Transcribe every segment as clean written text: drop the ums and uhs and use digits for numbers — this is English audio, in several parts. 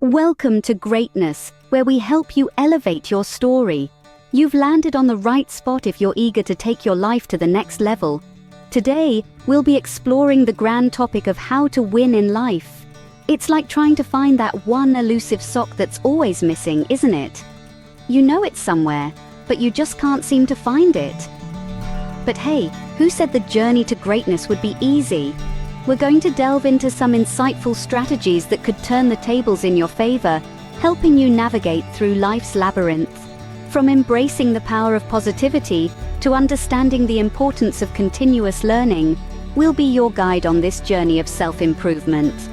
Welcome to Greatness, where we help you elevate your story. You've landed on the right spot if you're eager to take your life to the next level. Today, we'll be exploring the grand topic of how to win in life. It's like trying to find that one elusive sock that's always missing, isn't it? You know it's somewhere, but you just can't seem to find it. But hey, who said the journey to greatness would be easy? We're going to delve into some insightful strategies that could turn the tables in your favor, helping you navigate through life's labyrinth. From embracing the power of positivity to understanding the importance of continuous learning, we'll be your guide on this journey of self-improvement.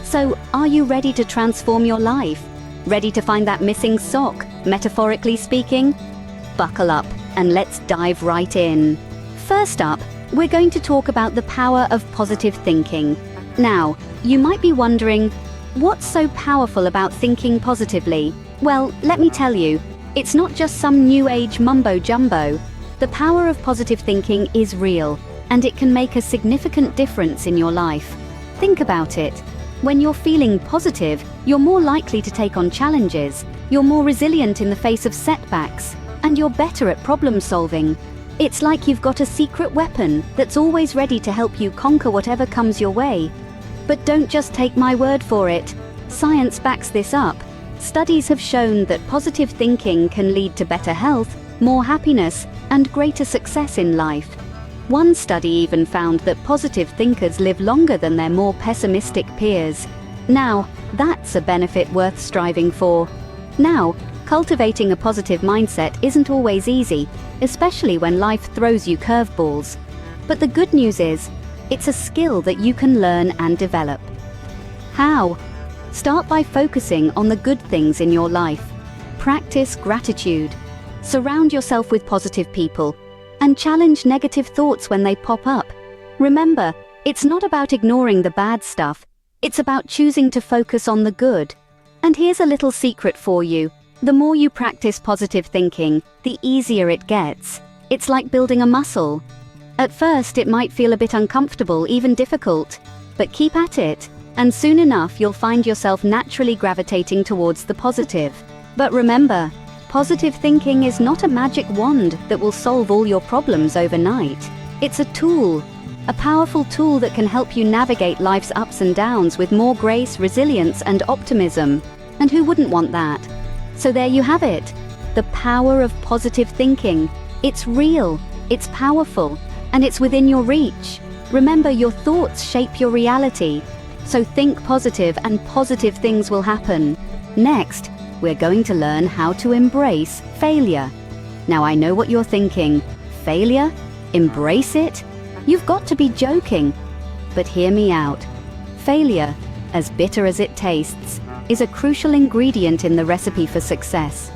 So, are you ready to transform your life? Ready to find that missing sock, metaphorically speaking? Buckle up and let's dive right in. First up, we're going to talk about the power of positive thinking. Now, you might be wondering, what's so powerful about thinking positively? Well, let me tell you, it's not just some new age mumbo-jumbo. The power of positive thinking is real, and it can make a significant difference in your life. Think about it. When you're feeling positive, you're more likely to take on challenges, you're more resilient in the face of setbacks, and you're better at problem solving. It's like you've got a secret weapon that's always ready to help you conquer whatever comes your way. But don't just take my word for it. Science backs this up. Studies have shown that positive thinking can lead to better health, more happiness, and greater success in life. One study even found that positive thinkers live longer than their more pessimistic peers. Now, that's a benefit worth striving for. Now, cultivating a positive mindset isn't always easy, especially when life throws you curveballs. But the good news is, it's a skill that you can learn and develop. How? Start by focusing on the good things in your life. Practice gratitude. Surround yourself with positive people, and challenge negative thoughts when they pop up. Remember, it's not about ignoring the bad stuff, it's about choosing to focus on the good. And here's a little secret for you. The more you practice positive thinking, the easier it gets. It's like building a muscle. At first, it might feel a bit uncomfortable, even difficult, but keep at it, and soon enough you'll find yourself naturally gravitating towards the positive. But remember, positive thinking is not a magic wand that will solve all your problems overnight. It's a tool, a powerful tool that can help you navigate life's ups and downs with more grace, resilience, and optimism. And who wouldn't want that? So there you have it, the power of positive thinking. It's real, it's powerful, and it's within your reach. Remember, your thoughts shape your reality. So think positive and positive things will happen. Next, we're going to learn how to embrace failure. Now I know what you're thinking. Failure? Embrace it? You've got to be joking. But hear me out. Failure, as bitter as it tastes, is a crucial ingredient in the recipe for success.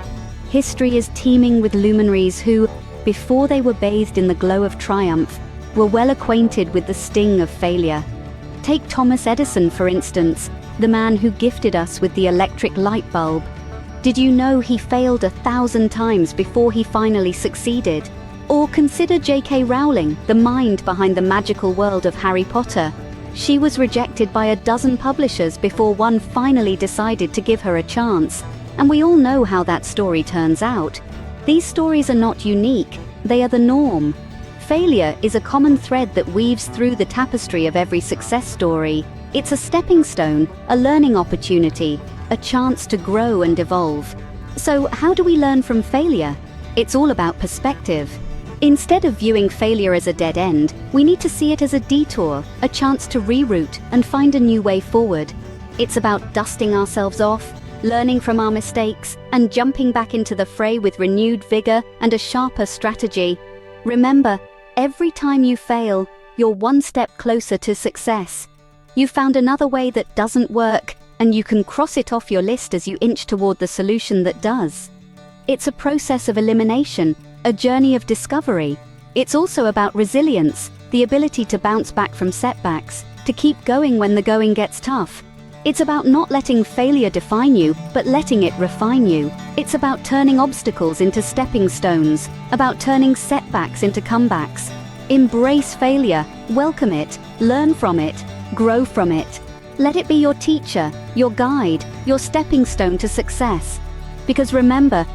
History is teeming with luminaries who, before they were bathed in the glow of triumph, were well acquainted with the sting of failure. Take Thomas Edison, for instance, the man who gifted us with the electric light bulb. Did you know he failed 1,000 times before he finally succeeded? Or consider J.K. Rowling, the mind behind the magical world of Harry Potter. She was rejected by 12 publishers before one finally decided to give her a chance. And we all know how that story turns out. These stories are not unique, they are the norm. Failure is a common thread that weaves through the tapestry of every success story. It's a stepping stone, a learning opportunity, a chance to grow and evolve. So how do we learn from failure? It's all about perspective. Instead of viewing failure as a dead end, we need to see it as a detour, a chance to reroute and find a new way forward. It's about dusting ourselves off, learning from our mistakes, and jumping back into the fray with renewed vigor and a sharper strategy. Remember, every time you fail, you're one step closer to success. You found another way that doesn't work, and you can cross it off your list as you inch toward the solution that does. It's a process of elimination, a journey of discovery. It's also about resilience, the ability to bounce back from setbacks, to keep going when the going gets tough. It's about not letting failure define you, but letting it refine you. It's about turning obstacles into stepping stones, about turning setbacks into comebacks. Embrace failure, welcome it, learn from it, grow from it. Let it be your teacher, your guide, your stepping stone to success. Because remember,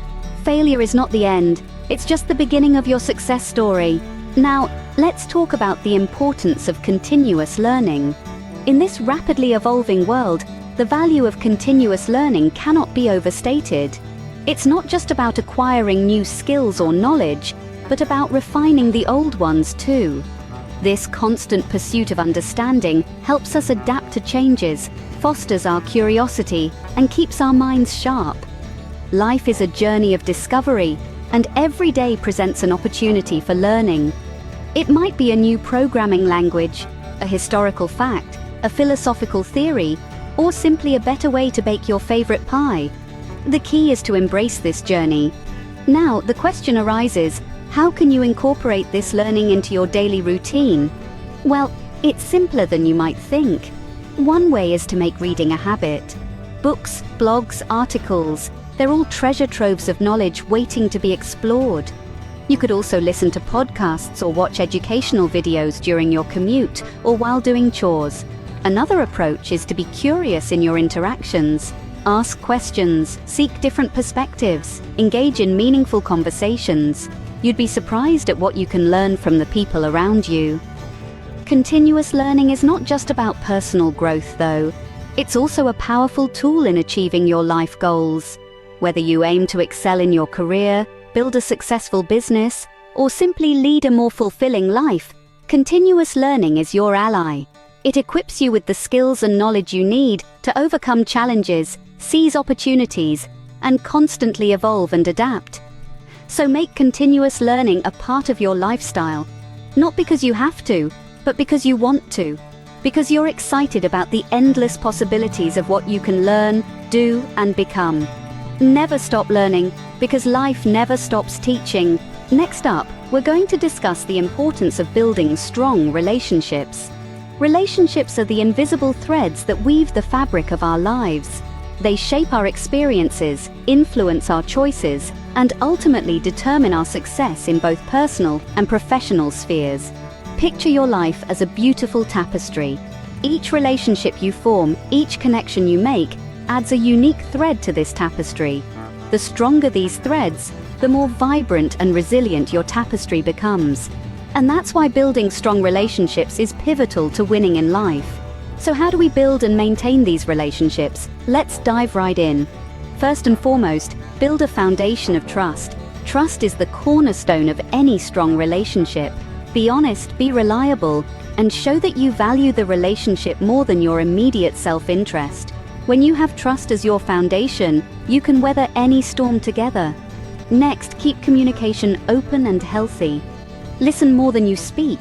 failure is not the end, it's just the beginning of your success story. Now, let's talk about the importance of continuous learning. In this rapidly evolving world, the value of continuous learning cannot be overstated. It's not just about acquiring new skills or knowledge, but about refining the old ones too. This constant pursuit of understanding helps us adapt to changes, fosters our curiosity, and keeps our minds sharp. Life is a journey of discovery, and every day presents an opportunity for learning. It might be a new programming language, a historical fact, a philosophical theory, or simply a better way to bake your favorite pie. The key is to embrace this journey. Now, the question arises, how can you incorporate this learning into your daily routine? Well, it's simpler than you might think. One way is to make reading a habit. Books, blogs, articles, they're all treasure troves of knowledge waiting to be explored. You could also listen to podcasts or watch educational videos during your commute or while doing chores. Another approach is to be curious in your interactions. Ask questions, seek different perspectives, engage in meaningful conversations. You'd be surprised at what you can learn from the people around you. Continuous learning is not just about personal growth, though. It's also a powerful tool in achieving your life goals. Whether you aim to excel in your career, build a successful business, or simply lead a more fulfilling life, continuous learning is your ally. It equips you with the skills and knowledge you need to overcome challenges, seize opportunities, and constantly evolve and adapt. So make continuous learning a part of your lifestyle, not because you have to, but because you want to, because you're excited about the endless possibilities of what you can learn, do, and become. Never stop learning, because life never stops teaching. Next up, we're going to discuss the importance of building strong relationships. Relationships are the invisible threads that weave the fabric of our lives. They shape our experiences, influence our choices, and ultimately determine our success in both personal and professional spheres. Picture your life as a beautiful tapestry. Each relationship you form, each connection you make, adds a unique thread to this tapestry. The stronger these threads, the more vibrant and resilient your tapestry becomes. And that's why building strong relationships is pivotal to winning in life. So how do we build and maintain these relationships? Let's dive right in. First and foremost, build a foundation of trust. Trust is the cornerstone of any strong relationship. Be honest, be reliable, and show that you value the relationship more than your immediate self-interest. When you have trust as your foundation, you can weather any storm together. Next, keep communication open and healthy. Listen more than you speak.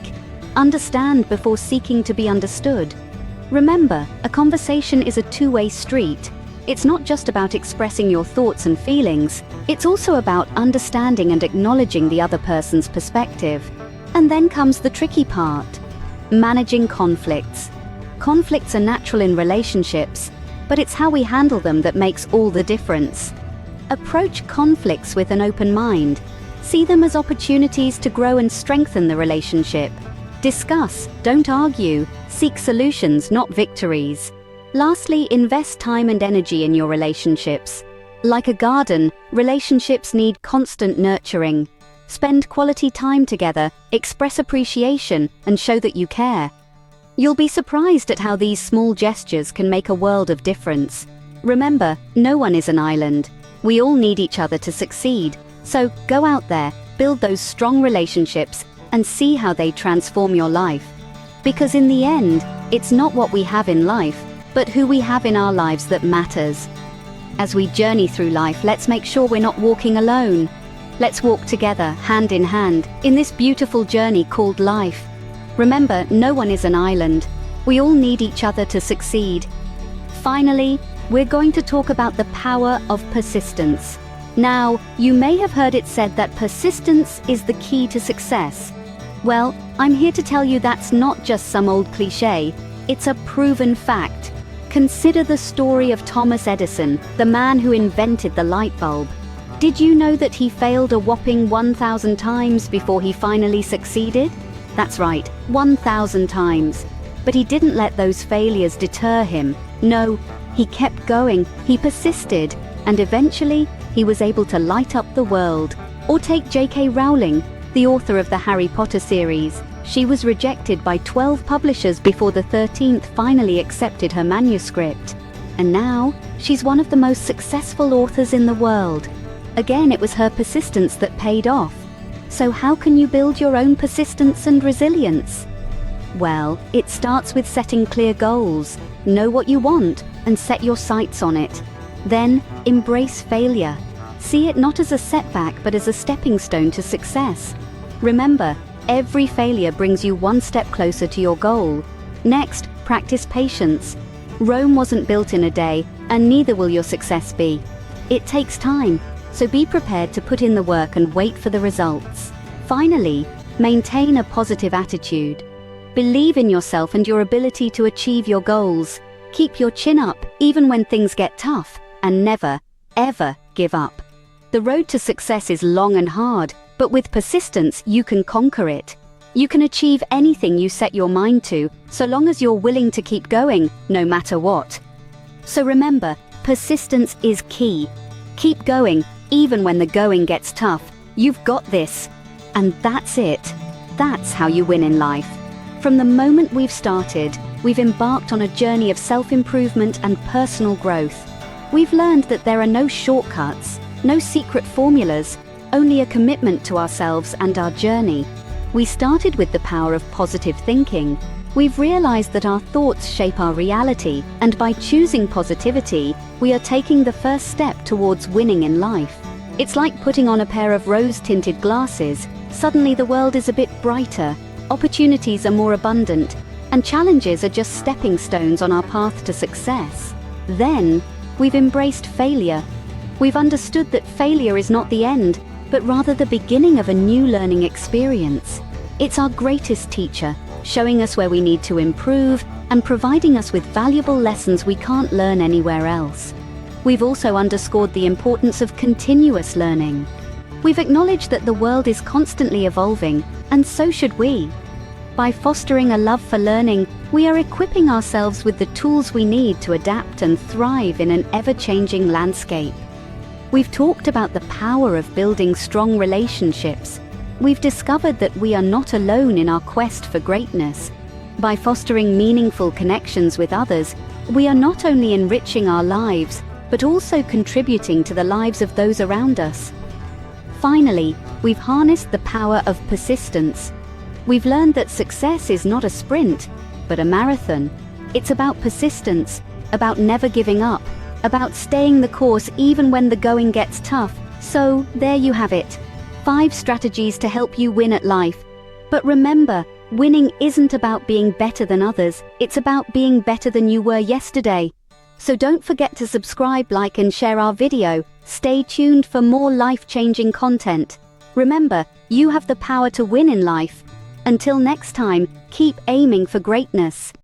Understand before seeking to be understood. Remember, a conversation is a two-way street. It's not just about expressing your thoughts and feelings, it's also about understanding and acknowledging the other person's perspective. And then comes the tricky part: managing conflicts. Conflicts are natural in relationships, but it's how we handle them that makes all the difference. Approach conflicts with an open mind. See them as opportunities to grow and strengthen the relationship. Discuss, don't argue. Seek solutions, not victories. Lastly, invest time and energy in your relationships. Like a garden, relationships need constant nurturing. Spend quality time together, express appreciation, and show that you care. You'll be surprised at how these small gestures can make a world of difference. Remember, no one is an island. We all need each other to succeed. So go out there, build those strong relationships, and see how they transform your life. Because in the end, it's not what we have in life, but who we have in our lives that matters. As we journey through life, let's make sure we're not walking alone. Let's walk together, hand in hand, in this beautiful journey called life. Remember, no one is an island. We all need each other to succeed. Finally, we're going to talk about the power of persistence. Now, you may have heard it said that persistence is the key to success. Well, I'm here to tell you that's not just some old cliché, it's a proven fact. Consider the story of Thomas Edison, the man who invented the light bulb. Did you know that he failed a whopping 1,000 times before he finally succeeded? That's right, 1,000 times. But he didn't let those failures deter him. No, he kept going, he persisted, and eventually he was able to light up the world. Or take J.K. Rowling, the author of the Harry Potter series. She was rejected by 12 publishers before the 13th finally accepted her manuscript. And now, she's one of the most successful authors in the world. Again, it was her persistence that paid off. So how can you build your own persistence and resilience? Well, it starts with setting clear goals. Know what you want and set your sights on it. Then, embrace failure. See it not as a setback but as a stepping stone to success. Remember, every failure brings you one step closer to your goal. Next, practice patience. Rome wasn't built in a day, and neither will your success be. It takes time, so be prepared to put in the work and wait for the results. Finally, maintain a positive attitude. Believe in yourself and your ability to achieve your goals. Keep your chin up even when things get tough, and never, ever give up. The road to success is long and hard, but with persistence you can conquer it. You can achieve anything you set your mind to, so long as you're willing to keep going, no matter what. So remember, persistence is key. Keep going, even when the going gets tough. You've got this. And that's it. That's how you win in life. From the moment we've started, we've embarked on a journey of self-improvement and personal growth. We've learned that there are no shortcuts, no secret formulas, only a commitment to ourselves and our journey. We started with the power of positive thinking. We've realized that our thoughts shape our reality, and by choosing positivity, we are taking the first step towards winning in life. It's like putting on a pair of rose-tinted glasses. Suddenly the world is a bit brighter, opportunities are more abundant, and challenges are just stepping stones on our path to success. Then, we've embraced failure. We've understood that failure is not the end, but rather the beginning of a new learning experience. It's our greatest teacher, showing us where we need to improve and providing us with valuable lessons we can't learn anywhere else. We've also underscored the importance of continuous learning. We've acknowledged that the world is constantly evolving, and so should we. By fostering a love for learning, we are equipping ourselves with the tools we need to adapt and thrive in an ever-changing landscape. We've talked about the power of building strong relationships. We've discovered that we are not alone in our quest for greatness. By fostering meaningful connections with others, we are not only enriching our lives, but also contributing to the lives of those around us. Finally, we've harnessed the power of persistence. We've learned that success is not a sprint, but a marathon. It's about persistence, about never giving up, about staying the course even when the going gets tough. So, there you have it. 5 strategies to help you win at life. But remember, winning isn't about being better than others, it's about being better than you were yesterday. So don't forget to subscribe, like and share our video. Stay tuned for more life-changing content. Remember, you have the power to win in life. Until next time, keep aiming for greatness.